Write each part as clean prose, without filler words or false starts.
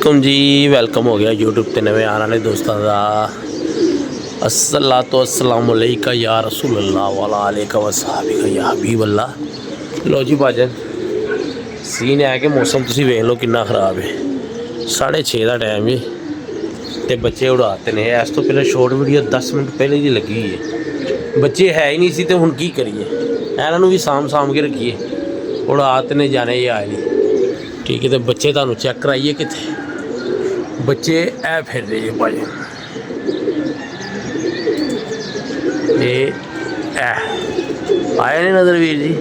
वालेकुम जी, वेलकम हो गया यूट्यूब ते नवे आने वाले दोस्तों का। अस्सलातु अस्सलामु अलैका या रसूल अल्लाह वाला अलैका वसहाबिका या हबीब अल्लाह। लो जी भाजन, सीन है कि मौसम तुसी वेख लो कितना खराब है। 6:30 का टाइम है तो बच्चे उड़ाते ने। इस तो पहले शॉर्ट वीडियो 10 मिनट पहले की लगी हुई है। बच्चे है ही नहीं सी तो हुण की करिए, इन्हों भी साम के रखिए। उड़ाते ने जाने ही आए नहीं। ठीक है, तो बच्चे तुहानू चेक कराइए कितने बच्चे ऐ फिर रहे जी भाई। ये आए ने नज़र वीर जी,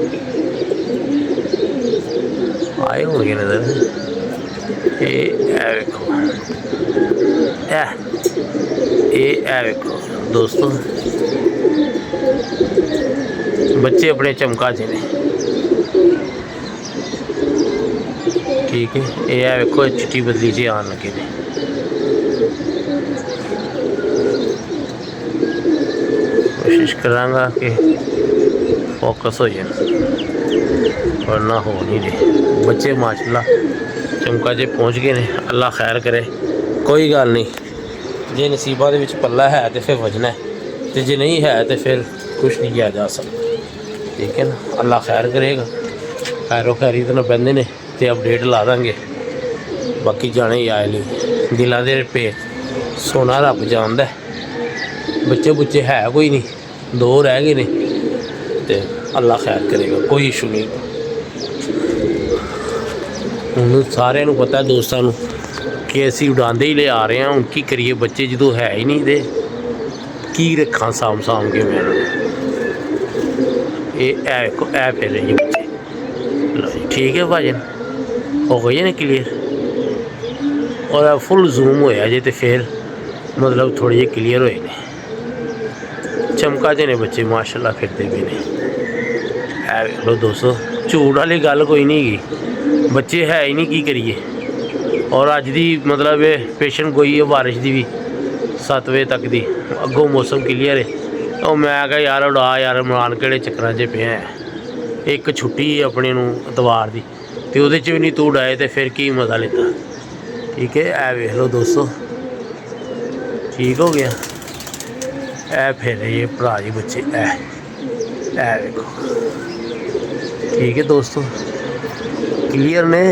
आए होंगे नज़र। ये वेखो, ये वेखो दोस्तों, बच्चे अपने चमका च ने। ठीक है, ये वेखो चिट्टी बदली च आन लगे ने। कोशिश करांगा कि फोकस हो जाए, वरना हो नहीं रहे। बच्चे माशाल्लाह चमका च पहुँच गए ने। अल्लाह खैर करे, कोई गल नहीं। जे नसीबा दे विच पल्ला है तो फिर वजना है, तो जे नहीं है तो फिर कुछ नहीं किया जा सकता। ठीक है ना, अल्लाह खैर करेगा। खैरो खैरी तो बहते ने तो अपडेट ला देंगे। बाकी जाने ही आए नहीं, दिलों के भेत सोना रब जानदा है। बच्चे बुच्चे है कोई नहीं, 2 रह गए ने तो अल्लाह खैर करेगा, कोई इशू नहीं। हूँ सारे पता है दोस्तों कि असी उड़ाते ही ले आ रहे हैं। हूँ की करिए, बच्चे जो है ही नहीं दे की रखा साम के मैं। ये फिर रही है बच्चे। लो जी ठीक है भाजन, हो गई है ना क्लीयर। और फुल जूम होया जे तो फिर मतलब थोड़ी जी क्लीयर होए ने। चमका च ने बच्चे माशाल्लाह फिरते भी ने। वेख लो दोस्तों, झूठ वाली गल कोई नहीं गी, बच्चे है ही नहीं, की करिए। और अज की मतलब पेशन गोई है बारिश की भी 7 बजे तक की। अगों मौसम क्लीयर है। और मैं क्या यार उड़ा यार इमरान केड़े चक्कर च पे है। एक छुट्टी है अपने इतवार की, तो वो भी नहीं तू उड़ाए तो फिर की मजा लेता। ठीक है, ए वेख लो दोस्तों, ठीक हो गया। ए फिर ये भरा जी बच्चे ए वेखो। ठीक है दोस्तों, क्लीयर ने।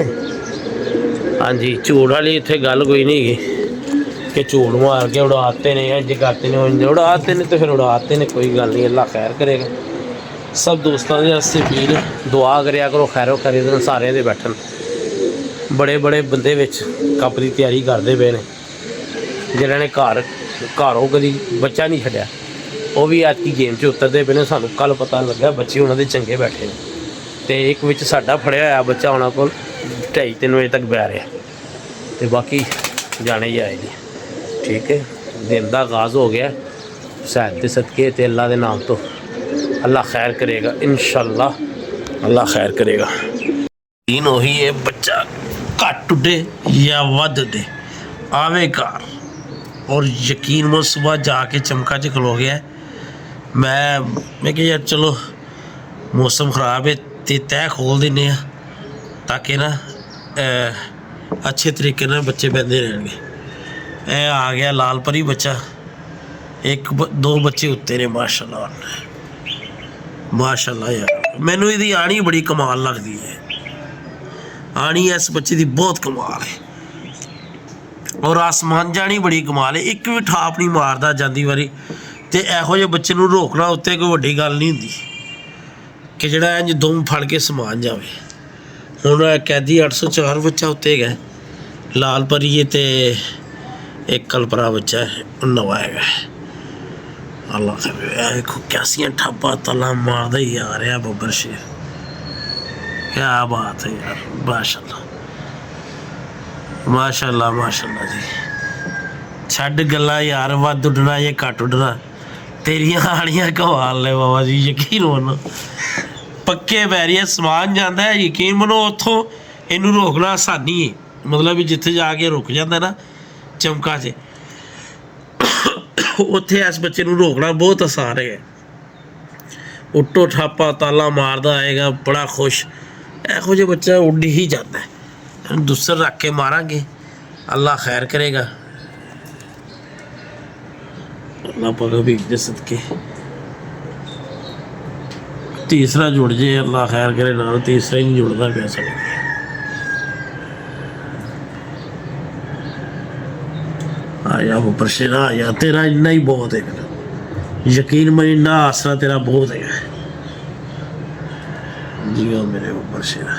हाँ जी, झूठ वाली इतने गल कोई नहीं गी कि झूठ मार के उड़ाते ने, इंज करते ने, उड़ाते ने तो फिर उड़ाते ने। कोई गल नहीं, अल्लाह खैर करेगा। सब दोस्तों के वास्ते अपील, दुआ करा करो खैरो खैरी सारे दे बैठन। बड़े बड़े बंदे विच कप की तैयारी करते पे ने, जिन्होंने घरों कभी बच्चा नहीं छड्या, वो भी आज की गेम च उतरते पे ने। सानू कल पता लगा बच्चे उन्होंने चंगे बैठे ने। तो एक विच साडा फड़िया होया बच्चा उन्होंने को 2:30-3 बजे तक बह रहा, तो बाकी जाने ही आए नहीं। ठीक है, दिन का आगाज़ हो गया सैद के सदके, तो अल्लाह के नाम तो अल्लाह खैर करेगा इंशाअल्लाह, अल्लाह खैर करेगा। तीन वही है, बच्चा घट उडे या वध उडे आवे घर। और यकीन वो सुबह जाके चमका च खलो गया। मैं कि यार चलो मौसम ख़राब है तो तय खोल देने, ताकि ना अच्छे तरीके ना बच्चे बहते रहेंगे। ए आ गया लाल परी बच्चा, 1-2 बच्चे उत्ते ने माशाल्लाह माशाल्लाह। यार मैनू इसकी आनी बड़ी कमाल लगती है, आनी इस बच्चे की बहुत कमाल है। और आसमान जानी बड़ी कमाल है, एक भी ठाप नहीं मारता जाती वारी। तो यहो जे बच्चे नूं रोकना उत्ते कोई वड्डी गल नहीं हुंदी कि जिहड़ा इंज दुम फड़ के समान जाए। हुण कैदी 804 बच्चा उत्ते गए, लाल परी है तो एक कलपरा बच्चा है नवा है। अल्लाह देखो कैसियां ठापा तला मारदा ही आ रहा बब्बर शेर, क्या बात है यार। माशाल्लाह माशाल्लाह माशाल्लाह जी। छड्ड गल्लां यार, वध उड्डना या घट उड्डना, तेरियां आनियां कमाल ने बाबा जी। यकीन मनो पक्के पैरिए समान जाता है, यकीन मनो उत्थों इनू रोकना आसानी है। मतलब भी जिथे जाके रुक जाता ना चमका से, उत्थे इस बच्चे नू रोकना बहुत आसान है। उट्टो ठापा ताला मारदा आएगा, बड़ा खुश। यहो जिहा बच्चा उड़ ही जाता है। दूसर रख के मारांगे अल्लाह खैर करेगा। अल्लाह पाक भी इज्जत के तीसरा जुड़ जाए, अल्लाह खैर करे ना, तीसरा ही नहीं जुड़ता पिया साढ़े। आया वो परशेरा आया, तेरा इन्ना ही बहुत है, यकीन मन इन्ना आसरा तेरा बहुत है। जियो मेरे ऊपर शेरा।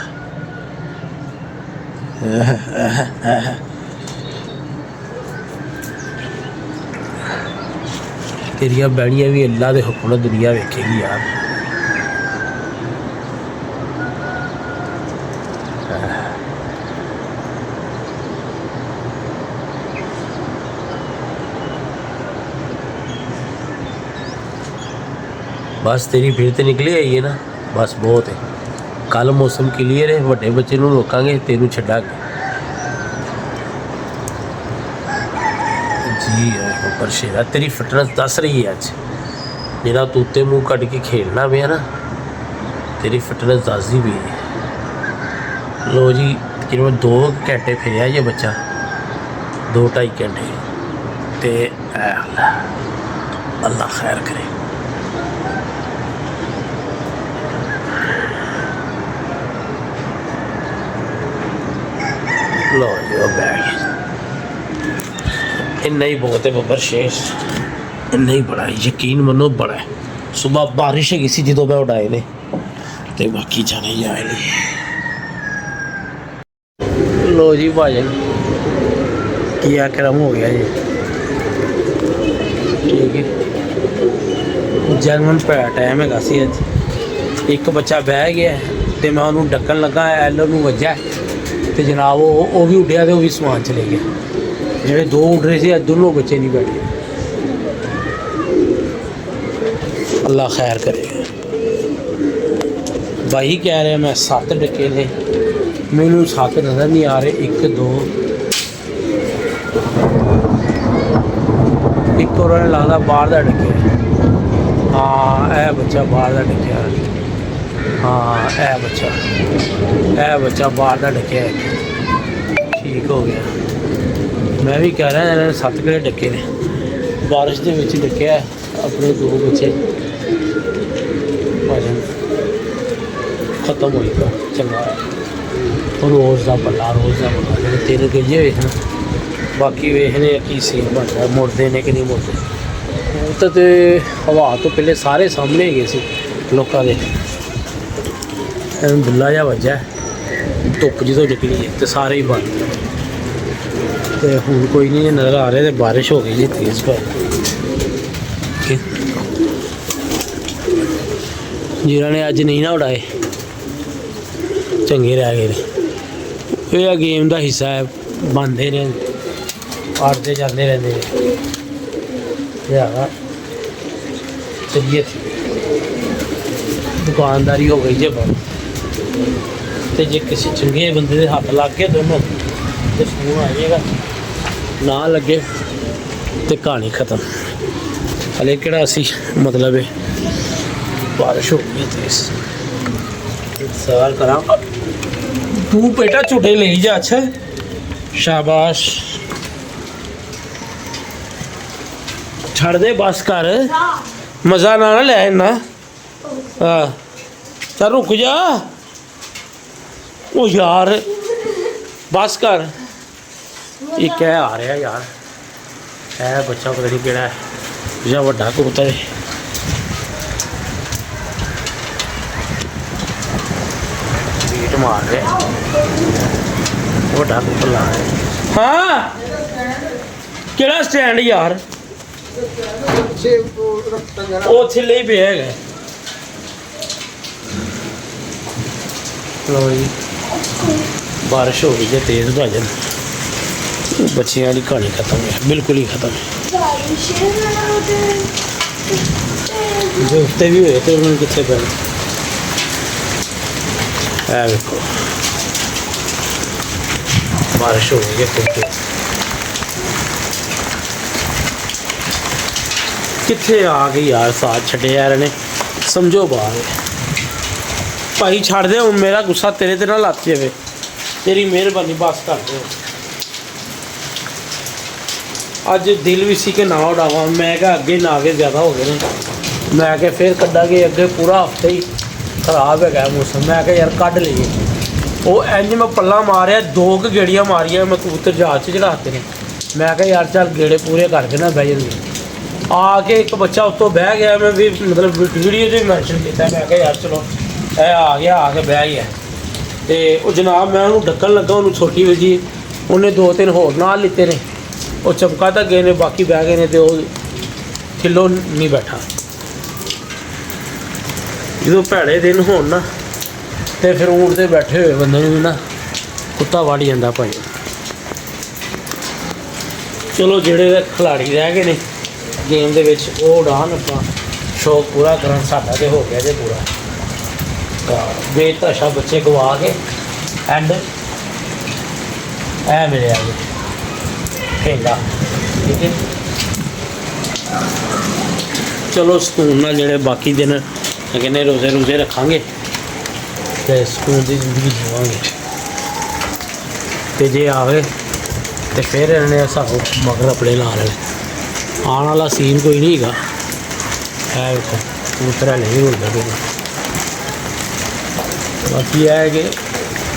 तेरिया बैड़ियां भी अल्लाह के हुक्म दुनिया वेखेगी यार। बस तेरी फिर तो निकली आई है ना, बस बहुत है। कल मौसम क्लीयर है, वड्डे बच्चे नूं रोकांगे, तेनू छड्डांगे जी। पर शेरा तेरी फिटनेस दस रही है अज, जिहड़ा तू उत्ते मूँह कट के खेलना पिया ना, तेरी फिटनेस दसदी पई है। लो जी तकरीबन 2 घंटे फिरिया जे बच्चा, 2-2.5 घंटे, ते अल्लाह खैर करे। लो जो बैग इन्ना ही बहुत है बब्बर शेर, इन्ना ही बड़ा है, यकीन मनो बड़ा है। सुबह बारिश है किसी जो मैं उड़ाए ने, तो बाकी जाने ही आए नहीं। लो जी भाजन किया क्रम हो गया जी, ठीक है। जन्मन पे टाइम है सी अज, एक बच्चा बह गया तो मैं उन्होंने ढक्कन लगा, एलो नूं वज्जा तो जनाब वो भी उड्या तो वो भी समान चले गया। जेडे 2 उड़ रहे थे दोनों बच्चे नहीं बैठे। अल्लाह खैर करे। भाई कह रहे मैं 7 डके थे, मैनू 7 नज़र नहीं आ रहे। 1 2 एक उन्होंने लगता बाहर का डके। हाँ यह बच्चा बाहर का डकिया, हाँ यह बच्चा बाहर का डकिया, ठीक हो गया। मैं भी कह रहा इन्होंने 7 घड़े डके ने, बारिश के विच डकिया अपने 2 बच्चे। भजन खत्म हो गया, चंगा रोज़ का बल्ला, रोज़ का बल्ला। जो 3 गेजे वेखना, बाकी वेखने की सीन बनता, मुड़ते ने कि नहीं मुड़ते। तो हवा तो पहले सारे सामने गए सी लोगों के, बुला जा वजह धुप जो निकली है तो सारे ही बंद। तो हूँ कोई नहीं नज़र आ रहे, तो बारिश हो गई जी तेज़ पर। जिन्होंने अज नहीं ना उड़ाए चंगे रह गए। यह गेम का हिस्सा है, बनते ने आड़ते जाते रहते हैं। चलिए दुकानदारी हो गई जे बंद, तो जे किसी चंगे बंदे के हाथ लग गए दोनों तो फोन आ जाएगा, ना लगे तो कहानी खत्म। हले कि मतलब है बारिश हो गई तेज। इंतजार करा तू बेटा, झूठे ले जा। अच्छा शाबाश, छड़ दे बस कर, मज़ा ना ले इन्ना। हाँ चल रुक जा, ओ यार बस कर। ये क्या आ रहा यार, है बच्चा पता नहीं केड़ा है या वड्डा कबूतर है। बीट मार रहे वड्डा कबूतर ला रहे। हाँ केड़ा स्टैंड यार, वो थले ही पे है। लो जी बारिश हो गई है तेज़ भजन, बच्चियां वाली कहानी खत्म है, बिल्कुल ही खत्म है। जो उत्ते भी हुए तो उन्होंने कितने पैर है देखो, बारिश हो गई है खूब। कितने आ गई यार, साथ छड़े यार ने, समझो बाहर भाई छड़ दे। मेरा गुस्सा तेरे ते ना लग जाए, तेरी मेहरबानी बस कर दे। ਅੱਜ ਦਿਲ ਵੀ ਸੀ ਕਿ ਨਾ ਉਡਾਵਾਂ, ਮੈਂ ਕਿਹਾ ਅੱਗੇ ਨਾ ਕੇ ਜ਼ਿਆਦਾ ਹੋ ਗਏ ਨੇ, ਮੈਂ ਕਿਹਾ ਫਿਰ ਕੱਢਾਂਗੇ ਅੱਗੇ, ਪੂਰਾ ਹਫ਼ਤਾ ਹੀ ਖਰਾਬ ਹੈਗਾ ਮੌਸਮ, ਮੈਂ ਕਿਹਾ ਯਾਰ ਕੱਢ ਲਈਏ। ਉਹ ਇੰਜ ਮੈਂ ਪੱਲਾ ਮਾਰਿਆ, 2 ਕੁ ਗੇੜੀਆਂ ਮਾਰੀਆਂ ਮੈਂ ਕਬੂਤਰ ਜਹਾਜ਼ 'ਚ ਚੜਾਤੇ ਨੇ। ਮੈਂ ਕਿਹਾ ਯਾਰ ਚੱਲ ਗੇੜੇ ਪੂਰੇ ਕਰਕੇ ਨਾ ਬਹਿ ਜਾਂਦੇ। ਆ ਕੇ ਇੱਕ ਬੱਚਾ ਉੱਤੋਂ ਬਹਿ ਗਿਆ, ਮੈਂ ਵੀ ਮਤਲਬ ਵੀਡੀਓ 'ਚ ਵੀ ਮੈਂਸ਼ਨ ਕੀਤਾ, ਮੈਂ ਕਿਹਾ ਯਾਰ ਚਲੋ ਇਹ ਆ ਗਿਆ, ਆ ਕੇ ਬਹਿ ਗਿਆ। ਤੇ ਉਹ ਜਨਾਬ ਮੈਂ ਉਹਨੂੰ ਢੱਕਣ ਲੱਗਾ, ਉਹਨੂੰ ਛੋਟੀ ਵਜੀ, ਉਹਨੇ 2-3 ਹੋਰ ਨਾਲ ਲਿੱਤੇ ਨੇ, ਉਹ ਚਮਕਾ ਤੱਕ ਗਏ ਨੇ, ਬਾਕੀ ਬਹਿ ਗਏ ਨੇ, ਤੇ ਉਹ ਕਿਲੋ ਨਹੀਂ ਬੈਠਾ। ਜਦੋਂ ਭੈੜੇ ਦਿਨ ਹੋਣ ਨਾ ਤੇ ਫਿਰ ਊਂਠ 'ਤੇ ਬੈਠੇ ਹੋਏ ਬੰਦੇ ਨੂੰ ਵੀ ਨਾ ਕੁੱਤਾ ਵੜ ਜਾਂਦਾ ਭਾਈ। ਚਲੋ ਜਿਹੜੇ ਖਿਲਾੜੀ ਰਹਿ ਗਏ ਨੇ ਗੇਮ ਦੇ ਵਿੱਚ ਉਹ ਉਡਾਨ, ਆਪਾਂ ਸ਼ੌਕ ਪੂਰਾ ਕਰਨ, ਸਾਡਾ ਤੇ ਹੋ ਗਿਆ ਜੇ ਪੂਰਾ। ਬੇਤਹਾਸ਼ਾ ਬੱਚੇ ਗਵਾ ਕੇ ਐਂਡ ਐ ਮਿਲਿਆ ਜੀ ਖੇਡਾ, ਠੀਕ ਹੈ। ਚਲੋ ਸਕੂਨ ਨਾਲ ਜਿਹੜੇ ਬਾਕੀ ਦਿਨ ਕਹਿੰਦੇ ਰੋਜ਼ੇ ਰੱਖਾਂਗੇ ਤੇ ਸਕੂਨ ਦੀ ਜ਼ਿੰਦਗੀ ਜੀਵਾਂਗੇ। ਤੇ ਜੇ ਆਵੇ ਤੇ ਫਿਰ ਇਹਨੇ ਸਾਨੂੰ ਮਗਰ ਆਪਣੇ ਲਾ ਲੈਣੇ। ਆਉਣ ਵਾਲਾ ਸੀਨ ਕੋਈ ਨਹੀਂ ਹੈਗਾ, ਹੈ ਵੇਖੋ ਕਬੂਤਰ ਨਹੀਂ ਹੁੰਦਾ ਕੋਈ। ਬਾਕੀ ਇਹ ਹੈ ਕਿ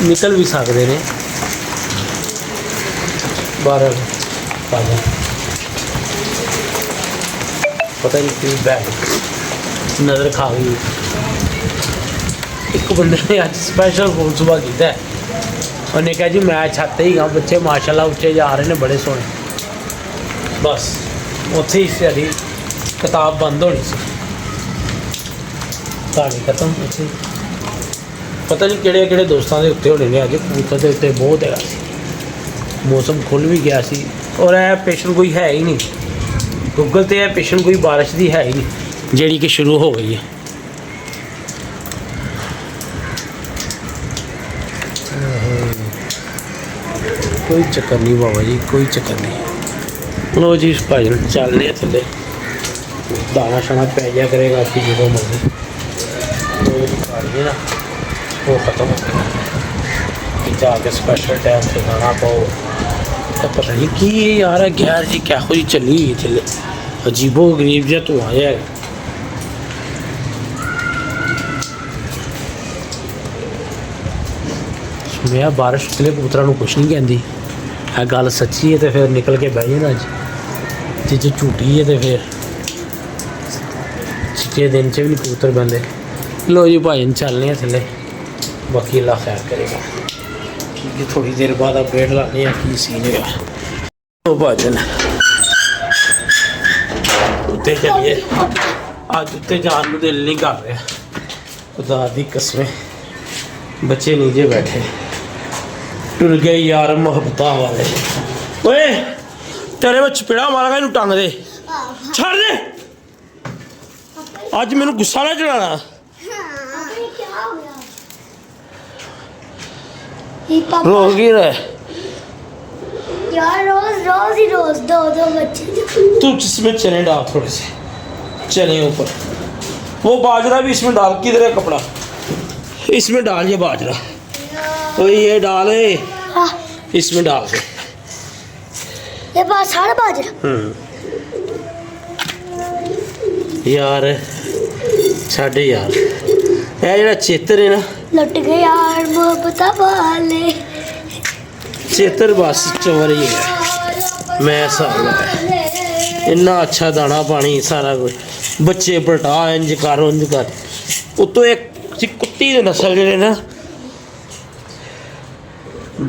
ਨਿਕਲ ਵੀ ਸਕਦੇ ਨੇ ਬਾਹਰ, ਪਤਾ ਨਹੀਂ ਕੀ ਬੈਗ ਨਜ਼ਰ ਖਾ ਗਈ। ਇੱਕ ਬੰਦੇ ਨੇ ਅੱਜ ਸਪੈਸ਼ਲ ਫੋਨ ਸੁਬਾ ਕੀਤਾ, ਉਹਨੇ ਕਿਹਾ ਜੀ ਮੈਂ ਛੱਤ ਹੀ ਗਾ, ਬੱਚੇ ਮਾਸ਼ਾਅੱਲਾ ਉੱਚੇ ਜਾ ਰਹੇ ਨੇ ਬੜੇ ਸੋਹਣੇ। ਬਸ ਉੱਥੇ ਹੀ ਸਾਡੀ ਕਿਤਾਬ ਬੰਦ ਹੋਣੀ ਸੀ, ਕਹਾਣੀ ਖਤਮ। ਉੱਥੇ ਪਤਾ ਨਹੀਂ ਕਿਹੜੇ ਕਿਹੜੇ ਦੋਸਤਾਂ ਦੇ ਉੱਤੇ ਹੋਣੇ ਨੇ ਅੱਜ, ਕਬੂਤਰ ਦੇ ਉੱਤੇ ਬਹੁਤ ਹੈਗਾ ਸੀ, ਮੌਸਮ ਖੁੱਲ੍ਹ ਵੀ ਗਿਆ ਸੀ। ਔਰ ਇਹ ਪੇਸ਼ੈਂਟ ਕੋਈ ਹੈ ਹੀ ਨਹੀਂ ਗੂਗਲ 'ਤੇ, ਇਹ ਪੇਸ਼ੈਂਟ ਕੋਈ ਬਾਰਿਸ਼ ਦੀ ਹੈ ਹੀ ਨਹੀਂ ਜਿਹੜੀ ਕਿ ਸ਼ੁਰੂ ਹੋ ਗਈ ਹੈ। ਕੋਈ ਚੱਕਰ ਨਹੀਂ ਬਾਬਾ ਜੀ, ਕੋਈ ਚੱਕਰ ਨਹੀਂ। ਲੋ ਜੀ ਭਾਈ ਚੱਲਦੇ ਥੱਲੇ, ਦਾਣਾ ਸ਼ਾਣਾ ਪੈ ਜਾ ਕਰੇਗਾ ਕਿ ਜਦੋਂ ਮਰਜ਼ੀ ਨਾ ਉਹ ਖਤਮ ਹੋ ਗਿਆ। ਜਾ ਕੇ ਸਪੈਸ਼ਲ ਟਾਈਮ 'ਤੇ ਦਾਣਾ ਪਾਓ। ਤਾਂ ਪਤਾ ਨਹੀਂ ਕੀ ਯਾਰ ਹੈ ਗੈਰ ਜੀ, ਕਿਹੋ ਜਿਹੀ ਚੱਲੀ ਹੋਈ ਥੱਲੇ, ਅਜੀਬੋ ਗਰੀਬ ਜਿਹਾ ਧੂੰਆਂ ਜਿਹਾ ਹੈ। ਸੁਣਿਆ ਬਾਰਿਸ਼ ਥੱਲੇ ਕਬੂਤਰਾਂ ਨੂੰ ਕੁਛ ਨਹੀਂ ਕਹਿੰਦੀ, ਇਹ ਗੱਲ ਸੱਚੀ ਹੈ। ਤੇ ਫਿਰ ਨਿਕਲ ਕੇ ਬਹਿ ਜਾਣਾ ਅੱਜ, ਜੇ ਝੂਠੀ ਹੈ ਤੇ ਫਿਰ ਚਿੱਟੇ ਦਿਨ 'ਚ ਵੀ ਨਹੀਂ ਕਬੂਤਰ ਬਹਿੰਦੇ। ਲੋ ਜੀ ਭਾਈ ਚੱਲਨੇ ਆ ਥੱਲੇ, ਬਾਕੀ ਅੱਲਾ ਖੈਰ ਕਰੇਗਾ। ਠੀਕ ਹੈ, ਥੋੜੀ ਦੇਰ ਬਾਅਦ ਅਪਡੇਟ ਲਾਣੇ ਆ ਕੀ ਸੀਨ ਹੈਗਾ। ਉਹ ਭਾਜਨ ਉੱਤੇ ਚੱਲੀਏ, ਅੱਜ ਉੱਤੇ ਜਾਣ ਨੂੰ ਦਿਲ ਨਹੀਂ ਕਰ ਰਿਹਾ, ਖੁਦਾ ਦੀ ਕਸਮ। ਬੱਚੇ ਨੀਚੇ ਬੈਠੇ ਟੁਰ ਗਏ ਯਾਰ ਮੁਹੱਬਤਾਂ ਵਾਲੇ। ਓਏ ਤੇਰੇ ਵਿੱਚ ਚਪੇੜਾ ਮਾਰਾਂਗਾ, ਇਹਨੂੰ ਟੰਗ ਦੇ, ਛੱਡ ਦੇ। ਅੱਜ ਮੈਨੂੰ ਗੁੱਸਾ ਨਾ ਚੜਾਣਾ। रो की रहा है यार, रोज ही रोज दो बच्चे। तू इसमें चने डाल, थोड़े से चने ऊपर, वो बाजरा भी इसमें डाल। किधर है कपड़ा, इसमें डाल ये बाजरा, तो ये डाले इसमें डाल दे, ये बात सारा बाजरा। यार साढ़े यार ਇਹ ਜਿਹੜਾ ਚੇਤਰ ਹੈ ਨਾ, लुट गए यार मोहब्बत वाले। ਚੇਤਰ ਬਸ ਚੋਰ ਹੀ ਹੈ। ਮੈਂ ਹਿਸਾਬ ਲਾਇਆ ਇੰਨਾ ਅੱਛਾ ਦਾਣਾ ਪਾਣੀ ਸਾਰਾ ਕੁਝ, ਬੱਚੇ ਪਲਟਾ ਇੰਜ ਕਰ ਉਂਝ ਕਰ। ਉੱਤੋਂ ਇੱਕ ਕੁੱਤੀ ਦੇ ਨਸਲ ਜਿਹੜੇ ਨਾ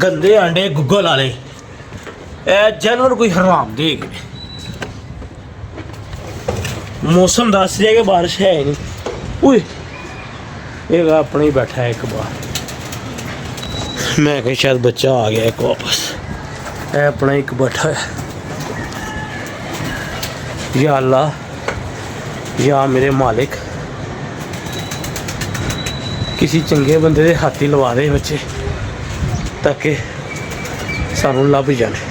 ਗੰਦੇ ਆਂਡੇ ਗੁੱਗਲ ਵਾਲੇ, ਇਹ ਜਾਨਵਰ ਕੋਈ ਹਰਾਮ ਦੇ ਗਏ। ਮੌਸਮ ਦੱਸ ਰਿਹਾ ਕਿ ਬਾਰਿਸ਼ ਹੈ ਨਹੀਂ। ਓਏ ਇਹ ਆਪਣੇ ਹੀ ਬੈਠਾ ਹੈ ਇੱਕ ਬਾਹਰ, ਮੈਂ ਕਿਹਾ ਸ਼ਾਇਦ ਬੱਚਾ ਆ ਗਿਆ ਇੱਕ ਵਾਪਸ। ਇਹ ਆਪਣਾ ਇੱਕ ਬੈਠਾ ਹੈ। या अल्लाह या मेरे मालिक, किसी चंगे बंदे दे हाथी लवा दे बच्चे ताकि सानू लभ जाने।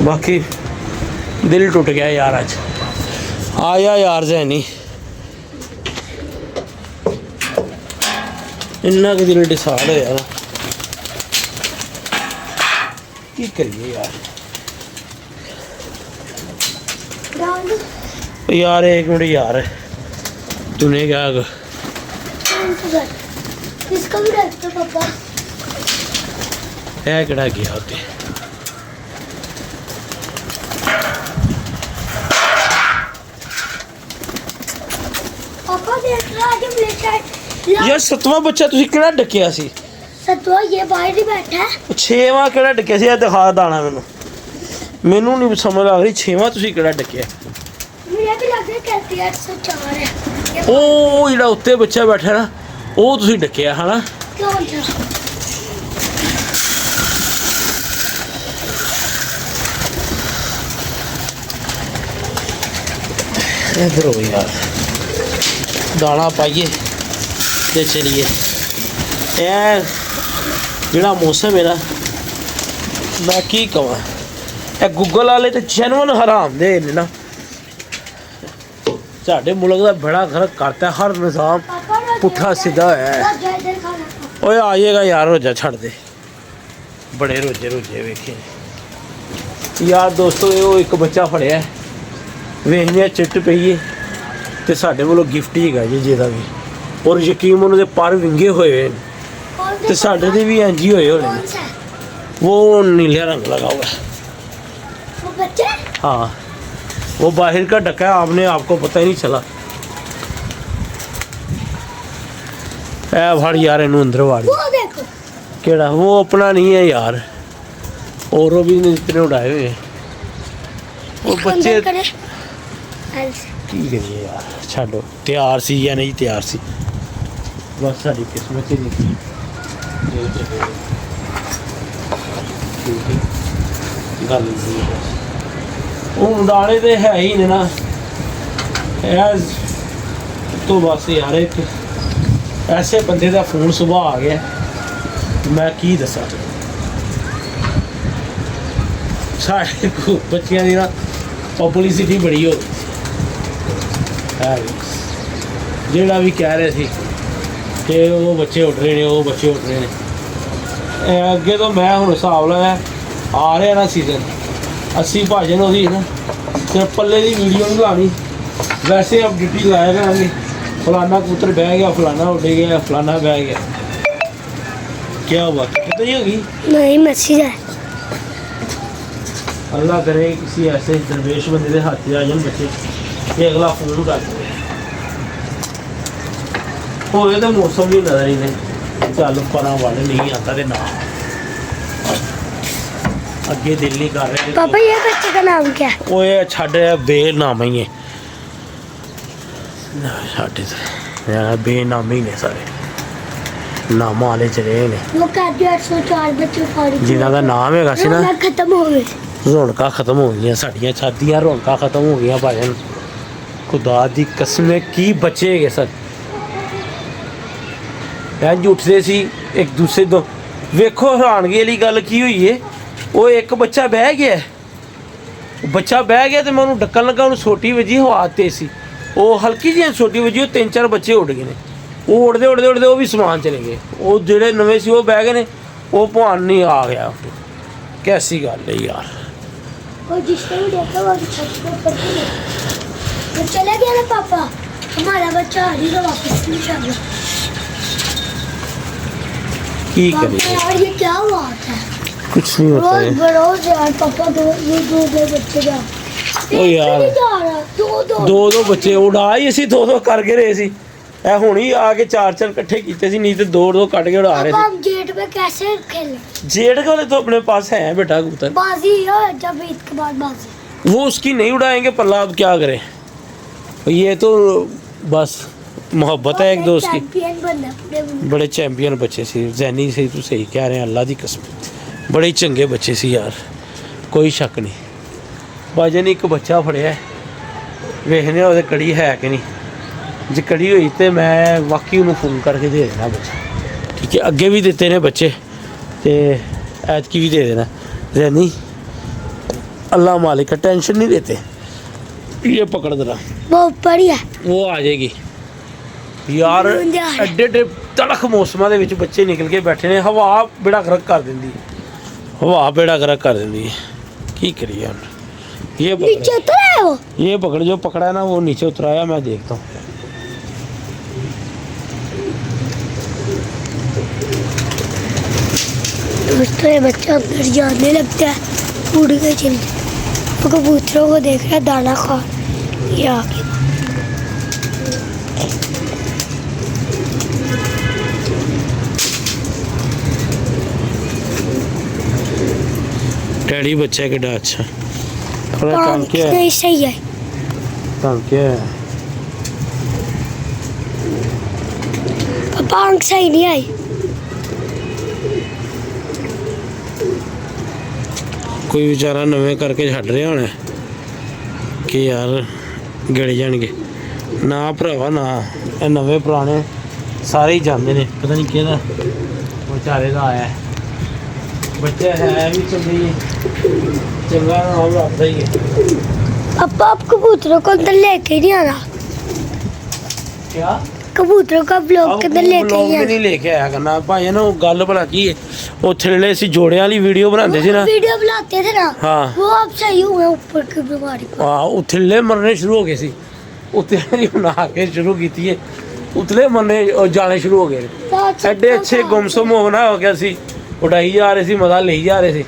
बाकी दिल टुट गया यार, अज आया यार जैनी इन्ना कि दिल डिसाइड होया ना, की करिए यार। डाल दो। यार एक मिनट यार, तूने क्या इसका भी डाल दो पापा। है किहड़ा गया उत्ते? पापा देख रहा है प्लेट है यार 7वां बच्चा तुसी किहड़ा डकिया सी? सतवा ये बाहर ही बैठा है। 6वां किहड़ा डकिया सी? दिखा दाना मैनू नहीं समझ आ रही। 6वां तुसी किहड़ा डकिया? मुझे भी लग रहा है कहते हैं 804 है। ओ जेड़ा उत्ते बच्चा बैठा ना, ओ तुसी डकिया है ना? क्यों था? इधर हो यार, दाना पाइए ते चलिए। ए जेड़ा मौसम है ना, मैं की कहां, ए गूगल वाले ते जेन्युइन हराम दे ने ना। साडे मुल्क दा बड़ा गलत करता है, हर निज़ाम पुट्ठा सीधा है। ओए आइएगा यार, रोजा छड़ दे, बड़े रोजे रोजे वेखे यार। दोस्तों ये एक बच्चा फड़िया वेखने चिट्ट पई है ते साडे कोलों गिफ्ट ही हैगा जी जेदा भी। और यकीन उन्होंने पर विंगे हुए ते साडे दे भी इंज ही होए होने। कौन सा है? वो नीले रंग लगा हुआ है। वो बच्चा है? हाँ, वो बाहर का ढका है, आपने आपको पता ही नहीं चला। ए भाड़ यार, इनू अंदर वाड़। वो देखो। केड़ा? वो अपना नहीं है यार, और वो भी इतने उड़ाए हुए हैं वो इसको बच्चे। अंदर करे। ऐसे। की करिए यार, छाड़ो। तैयार सी या नहीं तैयार सी, बस साड़ी किस्मत ही नहीं थी। गल वो उड़ाने तो है ही नहीं ना एज। तो बस यार एक ऐसे बंदे का फोन सुबह आ गया, मैं की दसा। साढ़े बच्चियां दी ना पब्लिसिटी बड़ी हो गई है। जेड़ा भी कह रहे थे कि वो बच्चे उठ रहे ने, वो बच्चे उठ रहे हैं। अगे तो मैं हूँ हिसाब लाया आ रहा ना सीजन 80 भाजन होती ना, तो पल्ले की वीडियो नहीं लानी, वैसे अब ड्यूटी लाया करेंगे। फलाना कबूतर बह गया, फलाना उड़ गया, फलाना बह गया। क्या हुआ, कितनी होगी? नहीं मैसेज है। अल्लाह करे किसी ऐसे दरवेश बंदे के हाथ आ जाए बच्चे कि अगला फोन कर दे। होए तो मौसम भी नजर ही नहीं, चल परा वाले नहीं आता तो ना अगे दिल नहीं कर रहे। पापा ये बच्चे का नाम क्या है? ओए छड़ बेनाम ही है, छड़ बेनाम ही ने सारे, नाम वाले चले ने। वो कहते 804 बच्चे फाड़ी जिन्हों का नाम है सी ना, खत्म हो गए। रौनक खत्म हो गई साड़ियाँ शादियाँ, रौनक खत्म हो गई भाजन। खुदा दी कसम की बच्चे है सर, इंज उठते सी एक दूसरे दो। वेखो हैरानगी वाली गल की हुई है, वो एक बच्चा बह गया, बच्चा बह गया तो मैं उन्होंने डकन लगा, उन्होंने सोटी वजी, हवा तेज सी, वो हल्की जी सोटी वजी, 3-4 बच्चे उड़ गए ने। वो उड़ते उड़ते उड़ते वो भी समान चले गए। वो जोड़े नवे सी वो बह गए ने, वो भान नहीं आ गया। कैसी गल है यार। और जिसने भी देखा वो छत पे ऊपर से देखा। वो चला गया ना पापा, हमारा बच्चा आ रही तो वापस नहीं चल रहा। की पापा करिए, यार ये क्या हुआ था? कुछ नहीं होता है। रोज बरोज यार पापा दो बच्चे जा। ओ यार नहीं जा रहा, दो बच्चे उड़ा ही ਅਸੀਂ 2 करके रहे सी। ए हुणी आके 4 इकट्ठे कीते सी, नहीं तो 2 कट के उड़ा रहे पापा थे। हम जेठ पे कैसे खेले? जेठ वाले तो अपने पास है बेटा कबूतर, बाजी हो जब ईद के बाद बाजी। वो उसकी नहीं उड़ाएंगे पल्ला, अब क्या करें। ये तो बस मोहब्बत है एक दोस्त की। चैंपियन बनना पूरे मुल्क। बड़े चैंपियन बच्चे सी, जैनी से तू सही कह रहे हैं, अल्लाह की कसम बड़े ही चंगे बच्चे सी यार, कोई शक नहीं। भाजन एक बच्चा फड़िया, वेखने वो कड़ी है कि नहीं, जे कड़ी हुई तो मैं वाकई उन्होंने फोन करके दे देना बच्चा, ठीक है। अगे भी दिते ने बच्चे तो ऐतकी भी दे देना। जैनी अल्लाह मालिक टेंशन नहीं देते। ये पकड़ देना, वो ऊपर ही है। वो आ जाएगी यार। एडे एडे तड़क मौसम के बच्चे निकल के बैठे ने, हवा बेड़ा गर्क कर देंगी। हवा बेड़ा करा कर देंगी की करिए हम। ये नीचे पकड़, उतर आए हो? ये पकड़ जो पकड़ा है ना वो नीचे उतराया, मैं देखता हूँ। दोस्तों ये बच्चा अंदर जाने लगता है, उड़ के चल जाता। वो कबूतरों को देख रहा है दाना खा, ये आगे डैडी बच्चा कितना अच्छा, थोड़ा काम क्या है, नहीं सही है। काम क्या है। पापा आंख सही नहीं आई। कोई बेचारा नवे करके छड़ रहा होना कि यार गिड़ जाएंगे ना भरावा ना, ये नवे पुराने सारे ही जाते ने, पता नहीं कि बेचारे का आया है। बच्चा है भी चंगा नाम रखता ही है। पापा आप कबूतरों को अंदर लेके नहीं आना, क्या कबूतरों का ब्लॉग के अंदर लेके लोग नहीं भी आना। नहीं लेके आया करना भाई ना। गल भला की है, वो थल्ले सी जोड़े वाली वीडियो बनाते सी ना, वीडियो बनाते थे ना, हाँ वो अब सही हुए ऊपर की बीमारी पर। उथले मरने शुरू हो गए सी, उतले बना के शुरू की है, उतले मरने और जाने शुरू हो गए। एडे अच्छे गुमसुम होना हो गया सी, उड़ाई जा रहे सी, मजा ले जा रहे थे,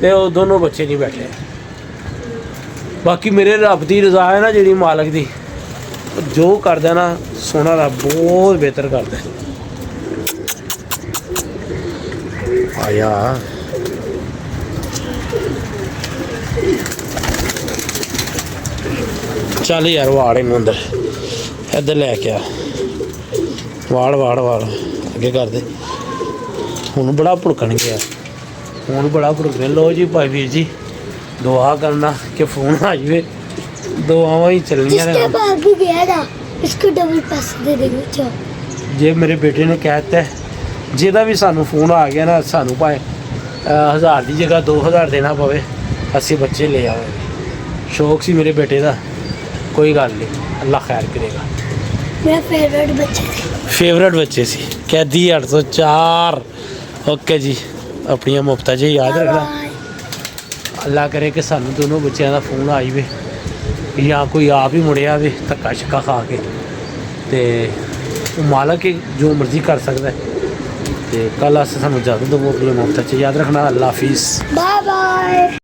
ते वो दोनों बच्चे नहीं बैठे। बाकी मेरे रब की रजा है ना जी, मालक दी, जो करदा ना सोना रब बहुत बेहतर करदा है। आया चल यार वाड़ इन अंदर, इधर लैके आ, वाड़ वाड़ वाड़ अगे कर दे। हूँ बड़ा भुड़कन गया, हूँ बड़ा भुड़कने। लो जी भाई वीर जी दुआ करना कि फोन आ जाए, दुआवां ही चलनियां जिसके ने। बाद भी गया ना, इसको डबल पैसे दे देंगे। चलो जे मेरे बेटे ने कहता है जेदा भी सानू फोन आ गया ना, सानू भाए 1000 की जगह 2000 देना पवे, अस्सी बच्चे ले आवे। शौक सी मेरे बेटे का, कोई गल नहीं, अल्लाह खैर करेगा। मेरा फेवरेट बच्चे थे। फेवरेट बच्चे सी कैदी 804। ओके जी, अपनी मुफ्ता जी याद रखना। बाय। अल्लाह करे कि सानू दोनों बच्चों का फोन आई वे, या कोई आप ही मुड़िया वे धक्का शक्का खा के, तो मालक जो मर्जी कर सकता है। तो कल अस सानू इजाजत दो, अपनी मुफ्ता च याद रखना। अल्लाह हाफिज़। Bye bye.